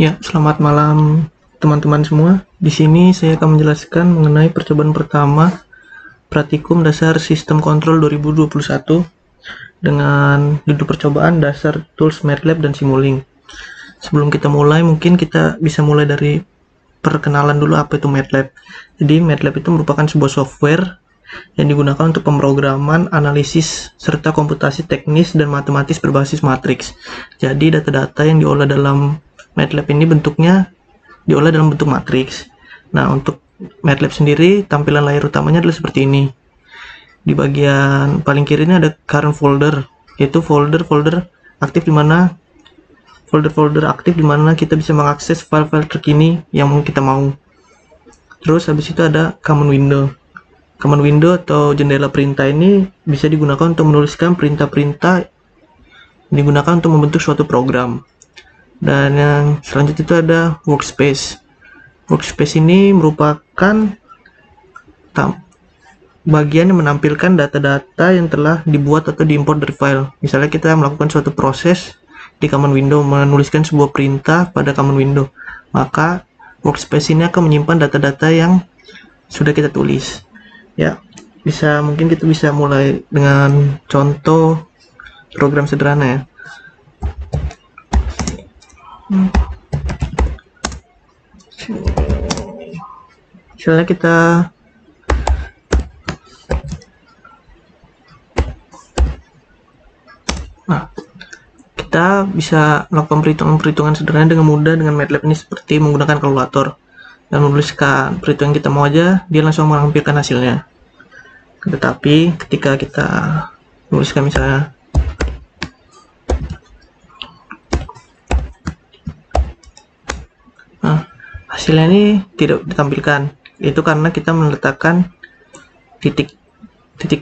Ya, selamat malam teman-teman semua. Di sini saya akan menjelaskan mengenai percobaan pertama Praktikum Dasar Sistem Kontrol 2021 dengan judul percobaan dasar tools MATLAB dan Simulink. Sebelum kita mulai, mungkin kita bisa mulai dari perkenalan dulu apa itu MATLAB. Jadi MATLAB itu merupakan sebuah software yang digunakan untuk pemrograman, analisis, serta komputasi teknis dan matematis berbasis matriks. Jadi data-data yang diolah dalam MATLAB ini bentuknya diolah dalam bentuk matriks. Nah, untuk MATLAB sendiri, tampilan layar utamanya adalah seperti ini. Di bagian paling kiri ini ada current folder, yaitu folder-folder aktif di mana kita bisa mengakses file-file terkini yang kita mau. Terus habis itu ada command window. Command window atau jendela perintah ini bisa digunakan untuk menuliskan perintah-perintah yang digunakan untuk membentuk suatu program. Dan yang selanjutnya itu ada workspace. Workspace ini merupakan bagian yang menampilkan data-data yang telah dibuat atau diimport dari file. Misalnya kita melakukan suatu proses di command window, menuliskan sebuah perintah pada command window, maka workspace ini akan menyimpan data-data yang sudah kita tulis. Ya, mungkin kita bisa mulai dengan contoh program sederhana ya. Misalnya kita bisa melakukan perhitungan sederhana dengan mudah dengan MATLAB ini seperti menggunakan kalkulator dan menuliskan perhitungan kita mau aja, dia langsung menampilkan hasilnya. Tetapi ketika kita menuliskan misalnya hasilnya ini tidak ditampilkan, itu karena kita meletakkan titik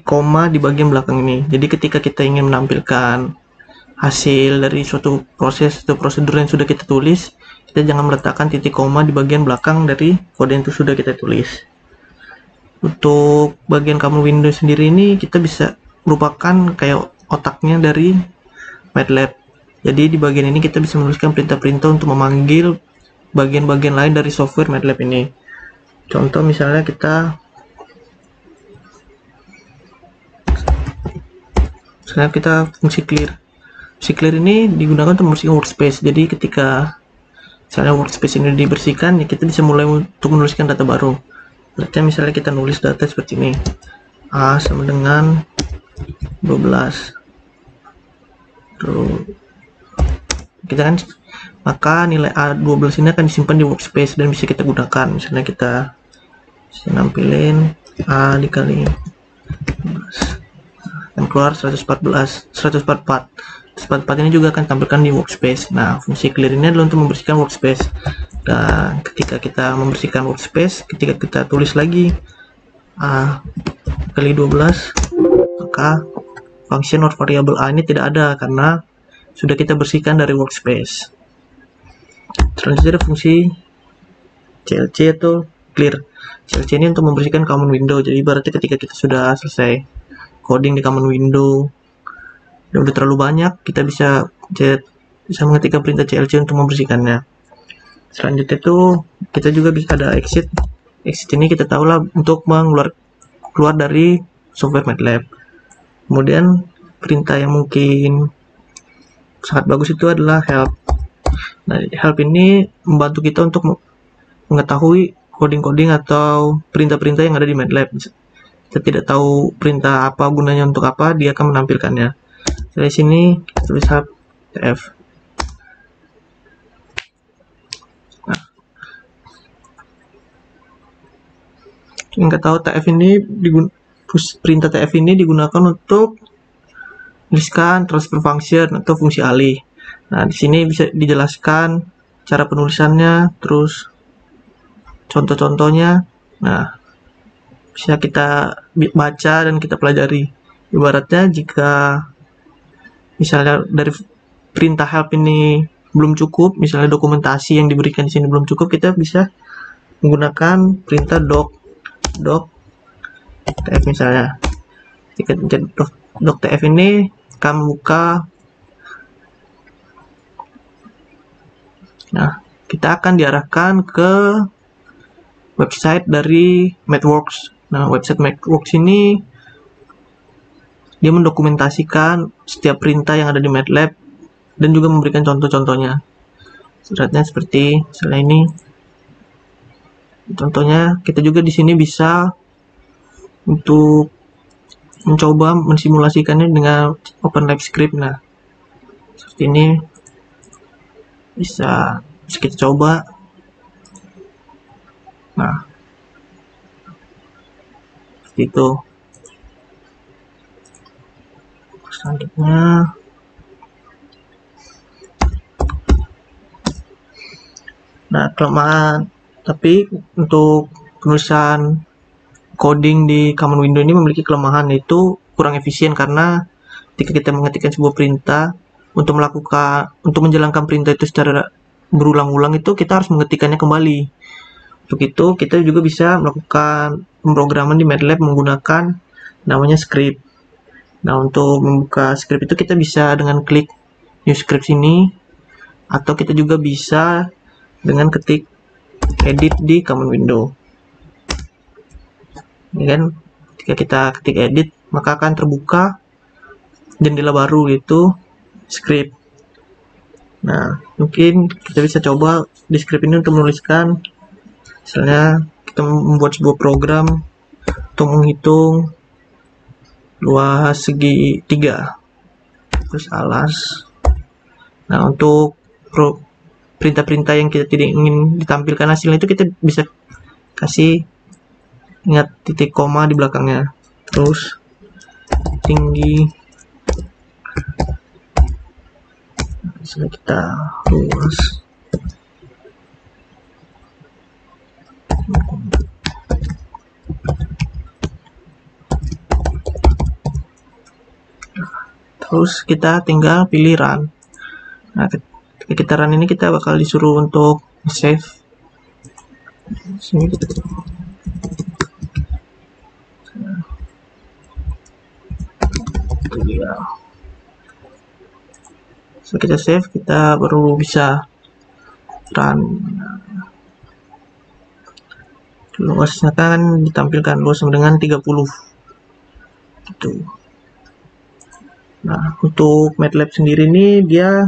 koma di bagian belakang ini. Jadi ketika kita ingin menampilkan hasil dari suatu proses atau prosedur yang sudah kita tulis, kita jangan meletakkan titik koma di bagian belakang dari kode yang sudah kita tulis. Untuk bagian command window sendiri ini kita bisa merupakan kayak otaknya dari MATLAB. Jadi di bagian ini kita bisa menuliskan perintah-perintah untuk memanggil bagian-bagian lain dari software MATLAB ini. Contoh misalnya kita fungsi clear. Fungsi clear ini digunakan untuk membersihkan workspace. Jadi ketika misalnya workspace ini dibersihkan, ya kita bisa mulai untuk menuliskan data baru. Berarti misalnya kita nulis data seperti ini, A sama dengan 12. Terus kita kan, maka nilai A12 ini akan disimpan di workspace dan bisa kita gunakan. Misalnya kita bisa nampilin A dikali 12 dan keluar 144 ini juga akan tampilkan di workspace. Nah, fungsi clear ini adalah untuk membersihkan workspace. Dan ketika kita membersihkan workspace, ketika kita tulis lagi A kali 12, maka function or variable A ini tidak ada karena sudah kita bersihkan dari workspace. Selanjutnya ada fungsi CLC atau clear. CLC ini untuk membersihkan command window. Jadi berarti ketika kita sudah selesai coding di command window dan udah terlalu banyak, kita bisa mengetikkan perintah CLC untuk membersihkannya. Selanjutnya itu kita juga bisa ada exit. Exit ini kita tahu lah untuk keluar dari software MATLAB. Kemudian perintah yang mungkin sangat bagus itu adalah help. Nah, help ini membantu kita untuk mengetahui coding-coding atau perintah-perintah yang ada di MATLAB. Kita tidak tahu perintah apa gunanya untuk apa, dia akan menampilkannya. Dari sini kita tulis help TF. Nah, yang kita tahu perintah TF ini digunakan untuk menuliskan transfer function atau fungsi alih. Nah, di sini bisa dijelaskan cara penulisannya, terus contoh-contohnya. Nah, bisa kita baca dan kita pelajari. Ibaratnya jika misalnya dari perintah help ini belum cukup, misalnya dokumentasi yang diberikan di sini belum cukup, kita bisa menggunakan perintah doc tf misalnya. Jika doc tf ini akan membuka, nah kita akan diarahkan ke website dari MathWorks. Nah, website MathWorks ini dia mendokumentasikan setiap perintah yang ada di MATLAB dan juga memberikan contoh-contohnya. Seratnya seperti misalnya ini. Contohnya kita juga di sini bisa untuk mencoba mensimulasikannya dengan OpenLabScript. Nah, seperti ini bisa kita coba. Nah, seperti itu. Selanjutnya, nah kelemahan, tapi untuk penulisan coding di Common Window ini memiliki kelemahan, yaitu kurang efisien karena ketika kita mengetikkan sebuah perintah untuk menjalankan perintah itu secara berulang-ulang itu kita harus mengetikkannya kembali. Untuk itu kita juga bisa melakukan pemrograman di MATLAB menggunakan namanya script. Nah, untuk membuka script itu kita bisa dengan klik new script ini, atau kita juga bisa dengan ketik edit di Common Window. Ya kan, ketika kita ketik edit maka akan terbuka jendela baru, yaitu script. Nah, mungkin kita bisa coba di script ini untuk menuliskan, misalnya kita membuat sebuah program untuk menghitung luas segi 3 terus alas. Nah, untuk perintah-perintah yang kita tidak ingin ditampilkan hasilnya itu kita bisa kasih, ingat, titik koma di belakangnya, terus tinggi, misalnya kita luas terus kita tinggal pilih run. Nah, ketika kita run ini kita bakal disuruh untuk save. Sini kita ya. So, kita save, kita baru bisa run. Luasnya kan ditampilkan luas sama dengan 30 gitu. Nah, untuk MATLAB sendiri ini dia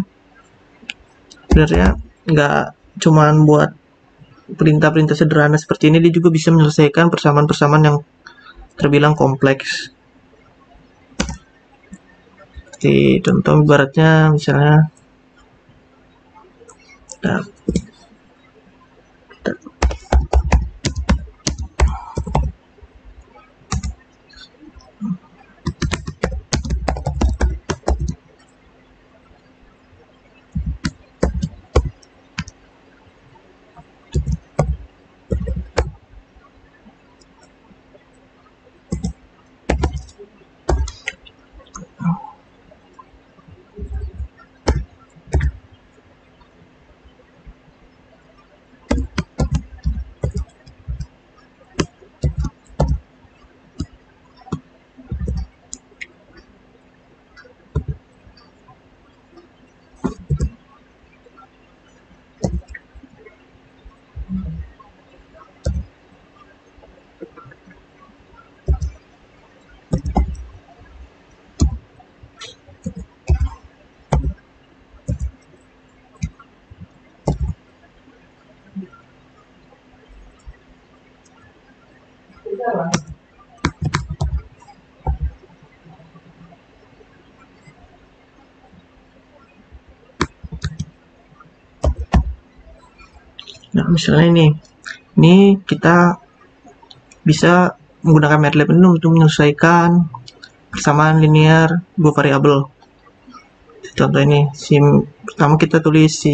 sebenarnya nggak cuman buat perintah-perintah sederhana seperti ini, dia juga bisa menyelesaikan persamaan-persamaan yang terbilang kompleks. Seperti contoh ibaratnya misalnya nah, misalnya ini kita bisa menggunakan MATLAB ini untuk menyelesaikan persamaan linear dua variabel. Contoh ini, pertama kita tulis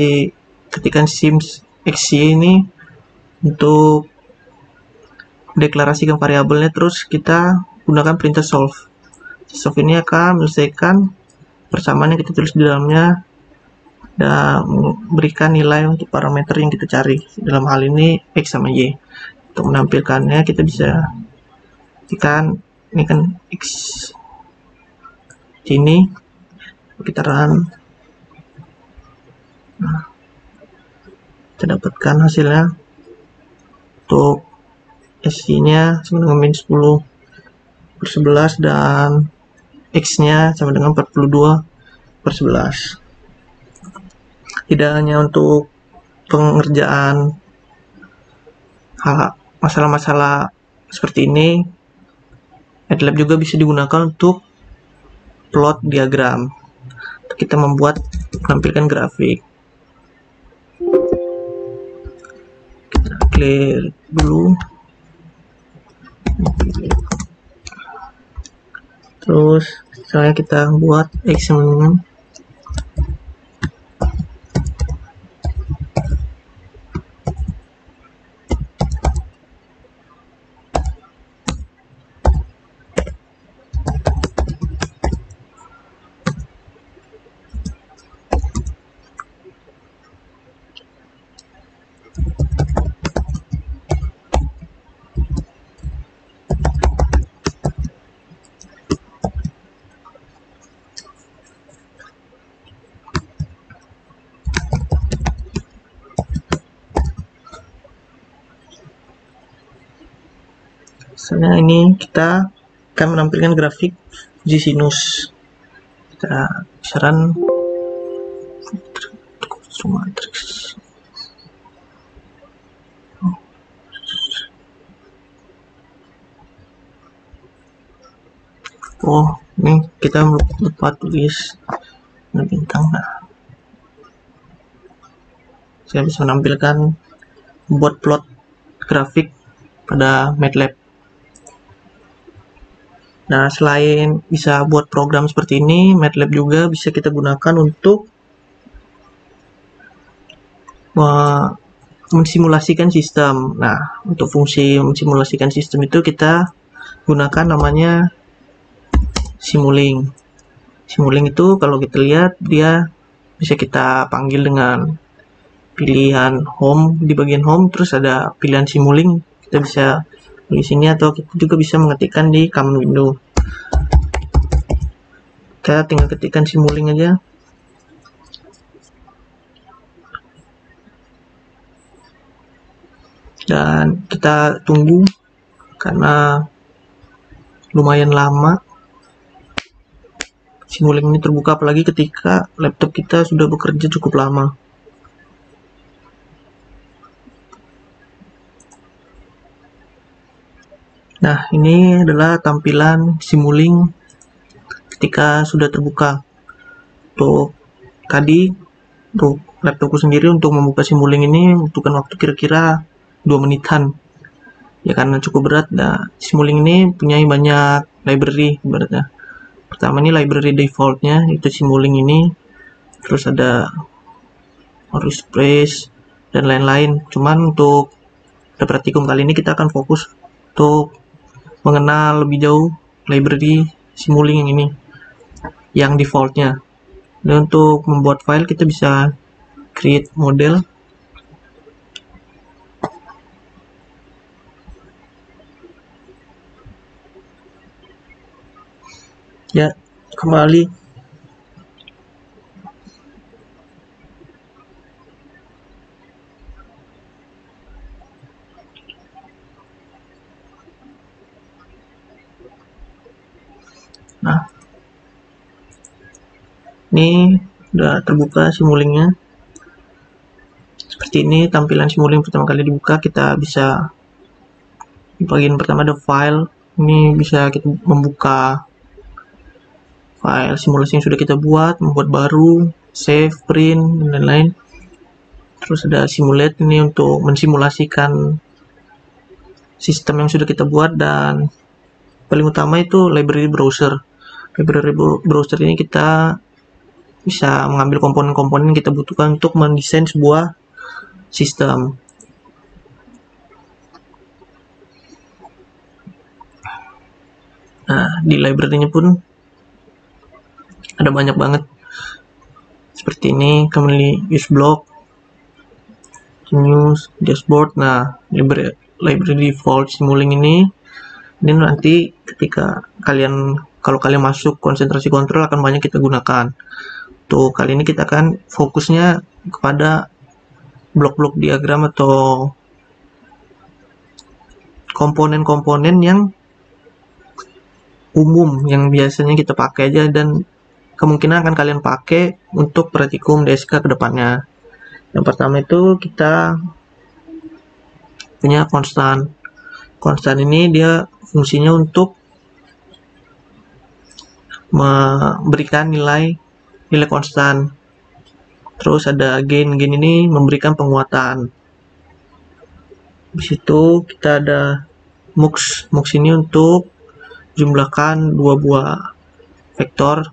ketikan sims xy ini untuk deklarasikan variabelnya, terus kita gunakan perintah solve. Solve ini akan menyelesaikan persamaan yang kita tulis di dalamnya dan memberikan nilai untuk parameter yang kita cari, dalam hal ini x sama y. Untuk menampilkannya kita bisa ketikkan ini kan x ini, kita run. Nah, kita dapatkan hasilnya. Untuk SC-nya sama dengan min 10/11 dan X-nya sama dengan 42/11. Tidak hanya untuk pengerjaan masalah-masalah seperti ini, MATLAB juga bisa digunakan untuk plot diagram. Kita menampilkan grafik. Kita clear dulu. Terus misalnya kita buat X yang misalnya ini kita akan menampilkan grafik Fuji sinus. Kita saran matriks. Oh, ini kita lupa tulis bintang. Nah, saya bisa menampilkan buat plot grafik pada MATLAB. Nah, selain bisa buat program seperti ini, MATLAB juga bisa kita gunakan untuk mensimulasikan sistem. Nah, untuk fungsi mensimulasikan sistem itu kita gunakan namanya Simulink. Simulink itu kalau kita lihat dia bisa kita panggil dengan pilihan home, di bagian home terus ada pilihan Simulink. Kita bisa di sini atau kita juga bisa mengetikkan di command window. Kita tinggal ketikkan Simulink aja. Dan kita tunggu karena lumayan lama Simulink ini terbuka, apalagi ketika laptop kita sudah bekerja cukup lama. Nah, ini adalah tampilan Simulink ketika sudah terbuka. Untuk tadi, untuk laptopku sendiri untuk membuka Simulink ini membutuhkan waktu kira-kira 2 menitan. Ya karena cukup berat. Nah, Simulink ini punya banyak library ibaratnya. Pertama ini library defaultnya itu Simulink ini. Terus ada Aerospace dan lain-lain. Cuman untuk praktikum kali ini kita akan fokus untuk mengenal lebih jauh library Simulink yang ini, yang defaultnya. Dan untuk membuat file kita bisa create model. Ya, kembali. Nah, ini udah terbuka Simulinknya. Seperti ini tampilan Simulink pertama kali dibuka. Kita bisa di bagian pertama ada file. Ini bisa kita membuka file simulasi yang sudah kita buat, membuat baru, save, print, dan lain-lain. Terus ada simulate ini untuk mensimulasikan sistem yang sudah kita buat, dan paling utama itu library browser. Library browser ini kita bisa mengambil komponen-komponen yang kita butuhkan untuk mendesain sebuah sistem. Nah, di library-nya pun ada banyak banget. Seperti ini, commonly used block, news, dashboard. Nah, library default Simulink ini nanti ketika kalau kalian masuk konsentrasi kontrol akan banyak kita gunakan. Tuh, kali ini kita akan fokusnya kepada blok-blok diagram atau komponen-komponen yang umum yang biasanya kita pakai aja dan kemungkinan akan kalian pakai untuk praktikum DSK ke depannya. Yang pertama itu kita punya konstan. Konstan ini dia fungsinya untuk memberikan nilai konstan. Terus ada gain ini memberikan penguatan. Di situ kita ada mux ini untuk jumlahkan dua buah vektor,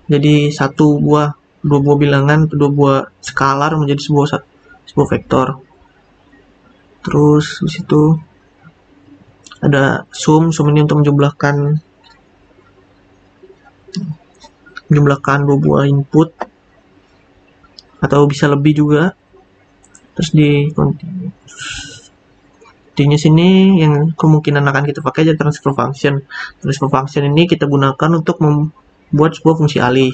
jadi dua buah bilangan, dua buah skalar menjadi sebuah vektor. Terus di situ ada sum ini untuk menjumlahkan dua buah input atau bisa lebih juga. Terus di intinya sini yang kemungkinan akan kita pakai adalah transfer function. Transfer function ini kita gunakan untuk membuat sebuah fungsi alih.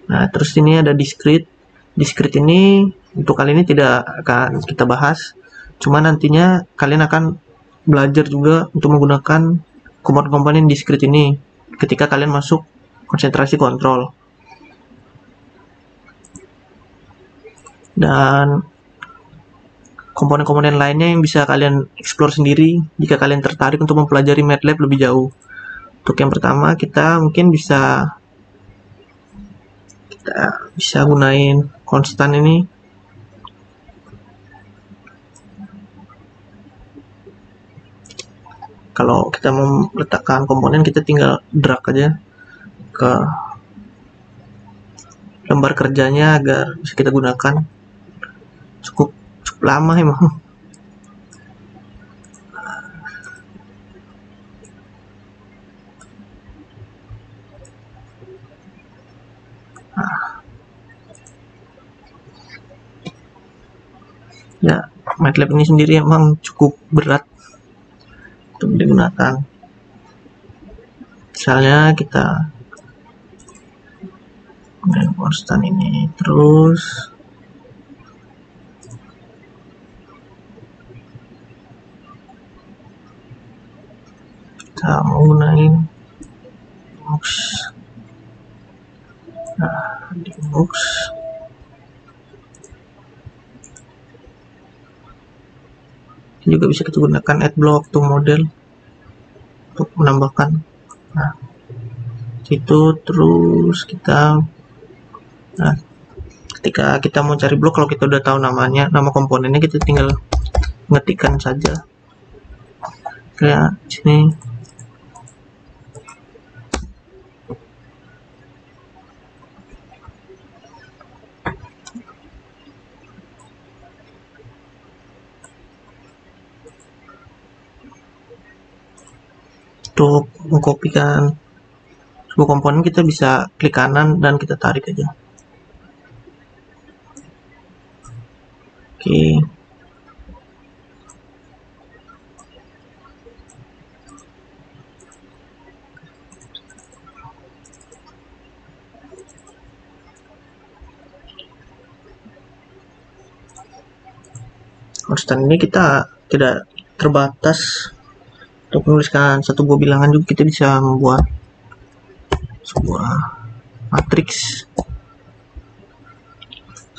Nah, terus ini ada discrete. Discrete ini untuk kali ini tidak akan kita bahas, cuma nantinya kalian akan belajar juga untuk menggunakan komponen-komponen discrete ini ketika kalian masuk konsentrasi kontrol. Dan komponen-komponen lainnya yang bisa kalian explore sendiri jika kalian tertarik untuk mempelajari MATLAB lebih jauh. Untuk yang pertama kita mungkin bisa gunain konstan ini. Kalau kita mau meletakkan komponen, kita tinggal drag aja ke lembar kerjanya agar bisa kita gunakan. Cukup lama emang. Ya, MATLAB ini sendiri emang cukup berat untuk digunakan. Misalnya kita gunain konstan ini, terus kita mau gunain mux. Nah, di mux juga bisa kita gunakan add block to model untuk menambahkan. Nah, itu terus ketika kita mau cari blok, kalau kita udah tahu namanya, nama komponennya, kita tinggal ngetikkan saja kayak sini. Untuk mengkopikan sebuah komponen, kita bisa klik kanan dan kita tarik aja. Oke. Konstan ini kita tidak terbatas untuk menuliskan satu buah bilangan, juga kita bisa membuat sebuah matriks.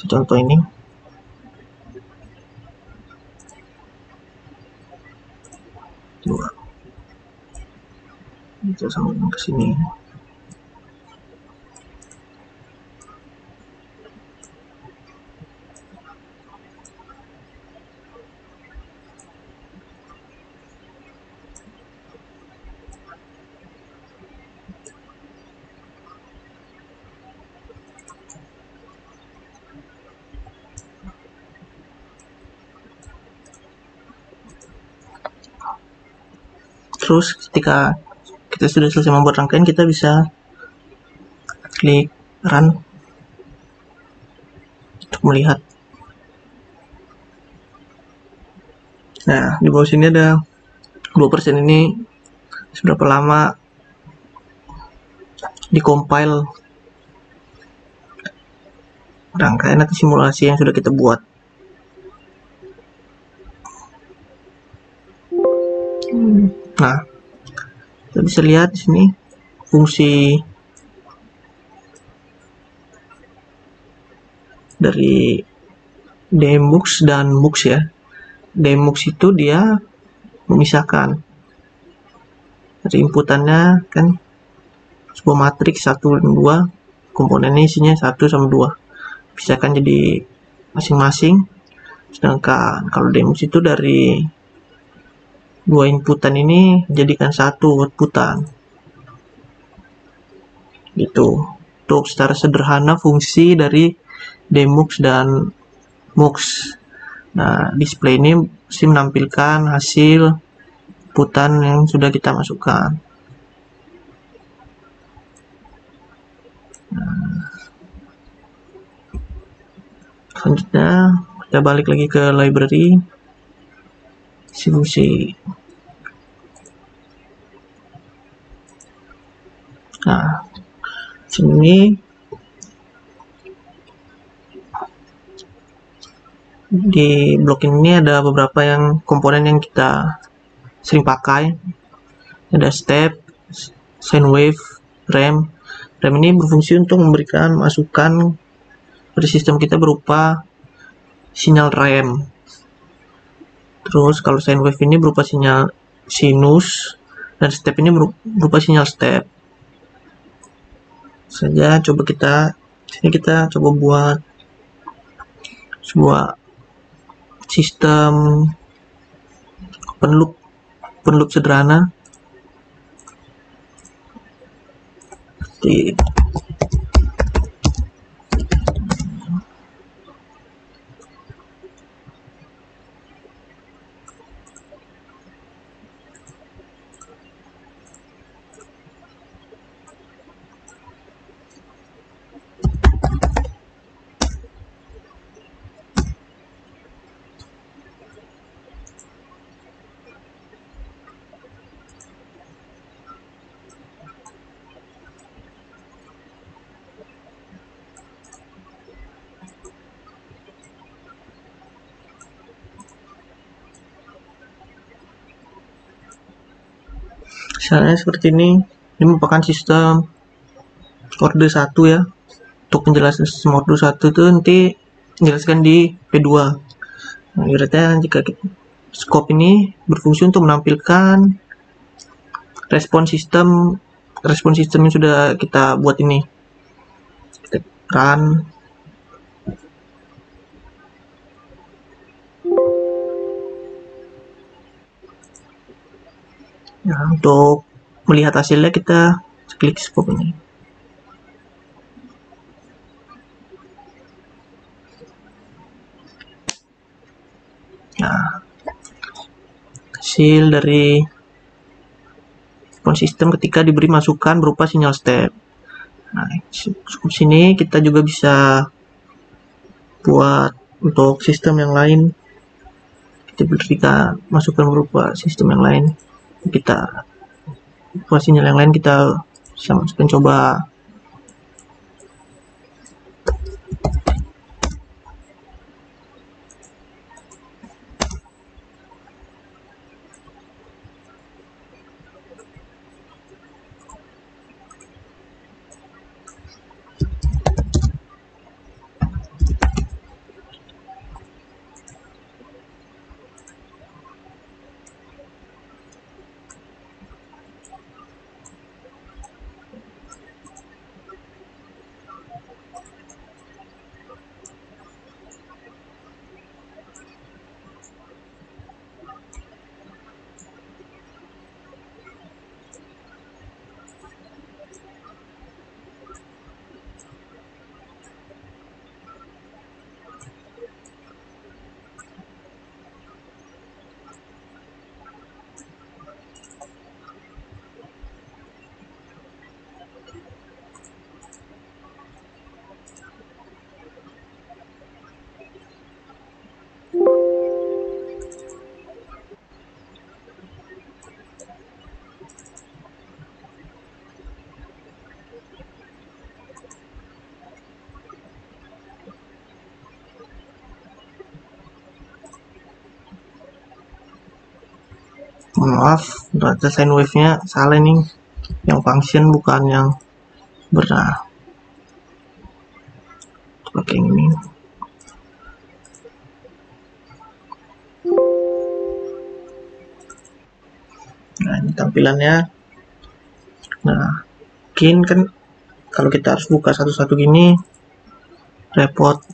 Contoh ini. Kita sambungkan ke sini. Terus ketika kita sudah selesai membuat rangkaian, kita bisa klik run untuk melihat. Nah, di bawah sini ada 2% ini seberapa lama di compile rangkaian atau simulasi yang sudah kita buat. Nah, kita bisa lihat di sini fungsi dari demux dan mux ya. Demux itu dia memisahkan dari inputannya kan sebuah matriks 1 dan 2, komponennya isinya 1 sama 2, pisahkan jadi masing-masing. Sedangkan kalau demux itu dari dua inputan ini jadikan satu outputan gitu. Untuk secara sederhana fungsi dari demux dan mux. Nah, display ini mesti menampilkan hasil inputan yang sudah kita masukkan. Selanjutnya kita balik lagi ke library fungsi. Nah, sini di blok ini ada beberapa yang komponen yang kita sering pakai. Ada step, sine wave, rem. Rem ini berfungsi untuk memberikan masukan pada sistem kita berupa sinyal rem. Terus kalau sine wave ini berupa sinyal sinus, dan step ini berupa sinyal step. Saja coba sini kita coba buat sebuah sistem open loop sederhana. Misalnya seperti ini merupakan sistem order 1 ya. Untuk penjelasan sistem order 1 itu nanti dijelaskan di P2. Nah, ibaratnya jika scope ini berfungsi untuk menampilkan respon sistem yang sudah kita buat ini. Kita run. Nah, untuk melihat hasilnya kita klik scope ini. Nah, hasil dari respon sistem ketika diberi masukan berupa sinyal step. Nah, sini kita juga bisa buat untuk sistem yang lain. Kita berikan masukan berupa sistem yang lain. Kita buat sinyal yang lain kita bisa masukkan coba. Maaf, data sine wave-nya salah nih, yang function bukan yang benar. Pakai ini. Nah, ini tampilannya. Nah, mungkin kan kalau kita harus buka satu-satu gini repot.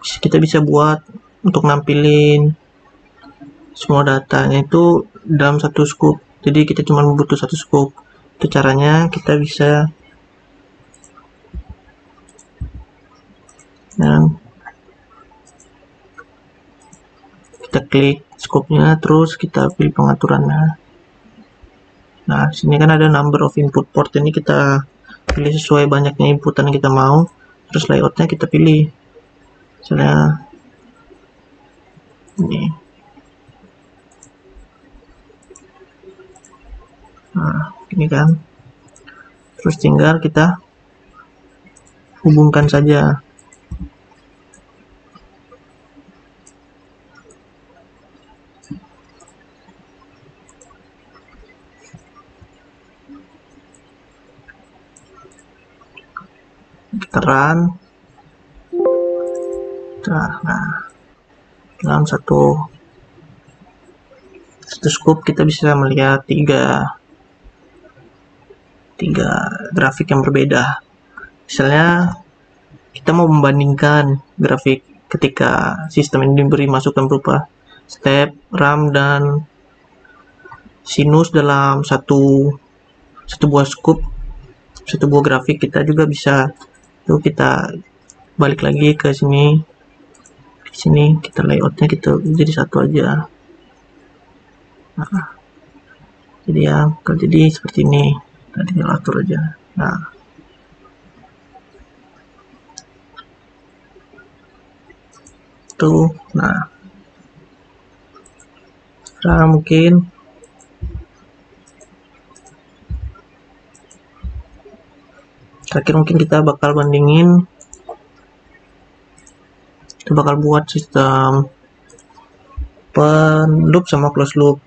Kita bisa buat untuk nampilin semua datanya itu dalam satu scoop. Jadi kita cuma butuh satu scoop. Itu caranya kita bisa kita klik scope-nya, terus kita pilih pengaturannya. Nah, sini kan ada number of input port, ini kita pilih sesuai banyaknya inputan yang kita mau. Terus layoutnya kita pilih, misalnya ini. Nah, ini kan. Terus tinggal kita hubungkan saja. Kita run. Nah, dalam satu scoop kita bisa melihat tiga grafik yang berbeda. Misalnya kita mau membandingkan grafik ketika sistem ini diberi masukan berupa step, RAM, dan sinus dalam satu buah scoop, satu buah grafik. Kita juga bisa tuh, kita balik lagi ke sini, kita layoutnya kita jadi satu aja. Nah, jadi ya kalau jadi seperti ini, tadi atur aja. Nah, tuh, nah, sekarang mungkin terakhir mungkin kita bakal bandingin, kita bakal buat sistem open loop sama close loop.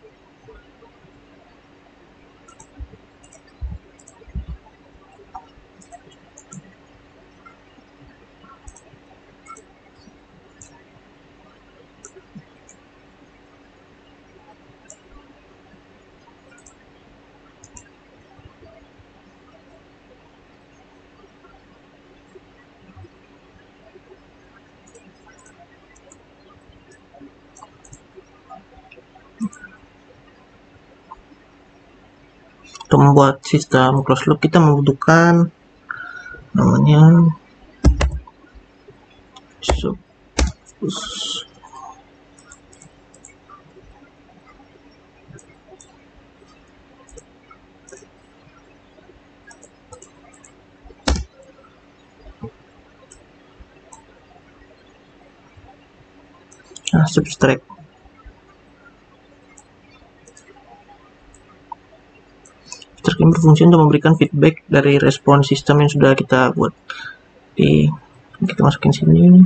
Untuk membuat sistem closed loop kita membutuhkan namanya subtract. Subtract ini berfungsi untuk memberikan feedback dari respon sistem yang sudah kita buat. Kita masukin sini.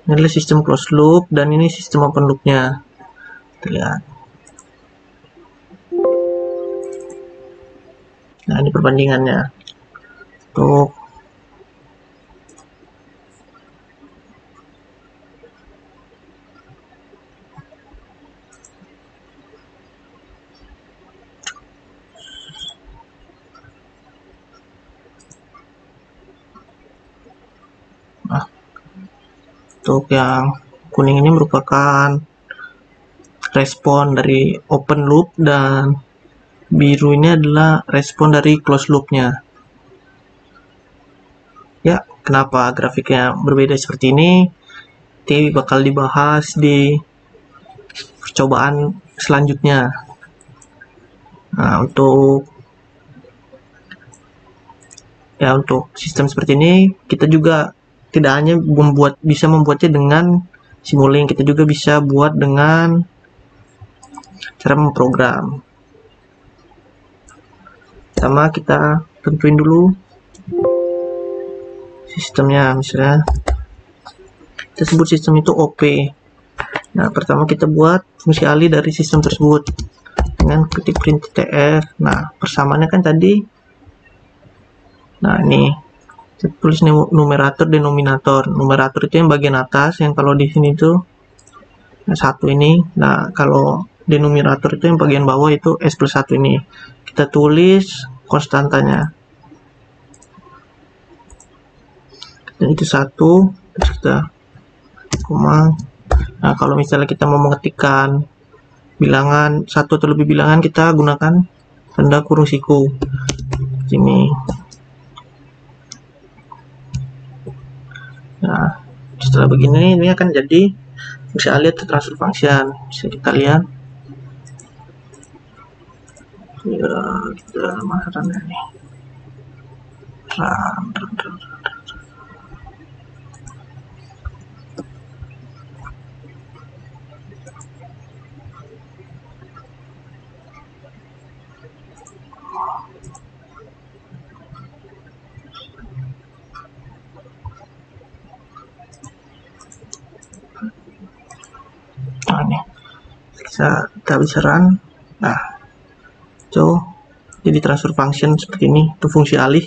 Ini adalah sistem closed loop dan ini sistem open loop-nya. Kita lihat. Nah, ini perbandingannya. Tuh. Nah, untuk yang kuning ini merupakan respon dari open loop dan biru ini adalah respon dari closed loop-nya. Ya, kenapa grafiknya berbeda seperti ini? Nanti bakal dibahas di percobaan selanjutnya. Nah, untuk sistem seperti ini kita juga tidak hanya bisa membuatnya dengan Simulink, kita juga bisa buat dengan cara memprogram. Sama kita tentuin dulu sistemnya, misalnya kita sebut sistem itu OP. Nah, pertama kita buat fungsi alih dari sistem tersebut dengan ketik printf. Nah, persamaannya kan tadi, nah ini kita tulis numerator denominator. Numerator itu yang bagian atas, yang kalau di sini tuh satu ini. Nah, kalau denominator itu yang bagian bawah, itu S plus 1 ini. Kita tulis konstantanya. Dan itu 1, terus kita koma. Nah, kalau misalnya kita mau mengetikkan bilangan 1 atau lebih bilangan, kita gunakan tanda kurung siku. Sini. Nah, setelah begini, ini akan jadi fungsi alih atau transfer function. Bisa kita lihat. Ya, kita masukkan ini. Nah, ini kita bisa run. Nah, itu jadi transfer function seperti ini, itu fungsi alih.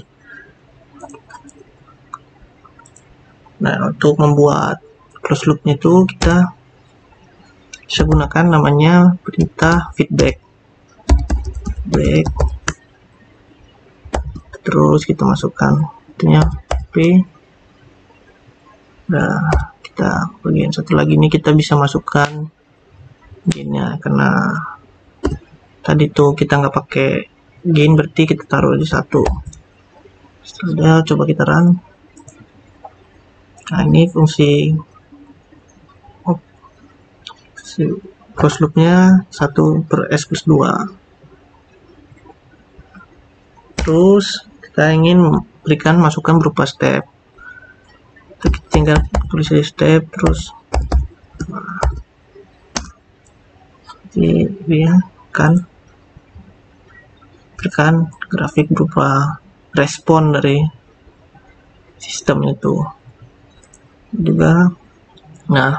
Nah, untuk membuat close loopnya itu kita bisa gunakan namanya perintah feedback. Terus kita masukkan itunya P. Nah, kita bagian satu lagi ini kita bisa masukkan gainnya, karena tadi tuh kita nggak pakai gain, berarti kita taruh di 1. Setelah coba kita run. Nah, ini fungsi close loopnya 1 per S plus 2. Terus kita ingin berikan masukan berupa step, kita tinggal tulis step, terus kan berikan grafik berupa respon dari sistem itu juga. Nah,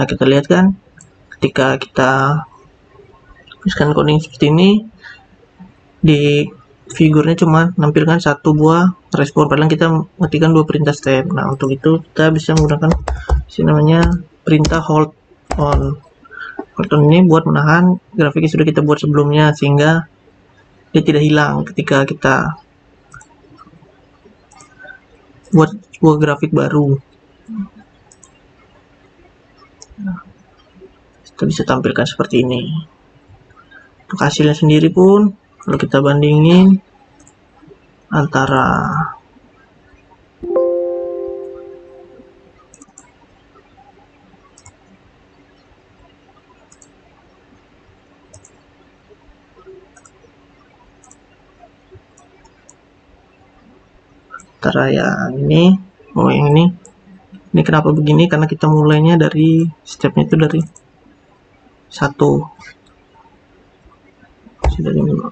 kita lihat kan, ketika kita tuliskan coding seperti ini, di figurnya cuma menampilkan 1 buah respon, padahal kita mengetikkan 2 perintah step. Nah, untuk itu kita bisa menggunakan namanya perintah hold on. Hold on ini buat menahan grafik yang sudah kita buat sebelumnya, sehingga dia tidak hilang ketika kita buat sebuah grafik baru. Nah, kita bisa tampilkan seperti ini. Untuk hasilnya sendiri pun, kalau kita bandingin antara yang ini, yang ini kenapa begini, karena kita mulainya dari stepnya itu dari 1. Sudah dulu.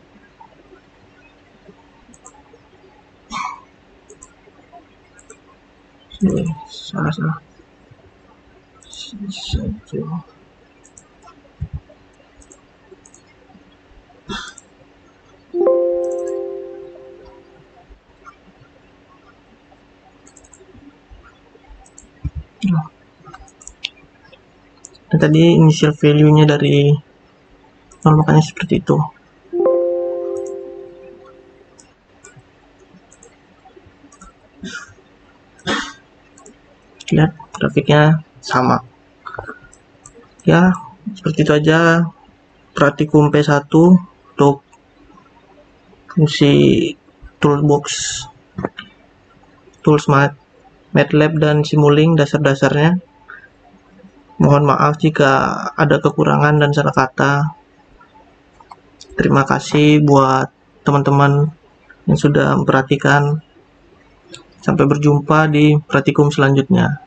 Salah. 1. Dan tadi initial value-nya dari 0, makanya seperti itu. Lihat grafiknya sama. Ya, seperti itu aja praktikum P1 untuk fungsi toolbox, tools MATLAB dan Simulink dasar-dasarnya. Mohon maaf jika ada kekurangan dan salah kata. Terima kasih buat teman-teman yang sudah memperhatikan. Sampai berjumpa di praktikum selanjutnya.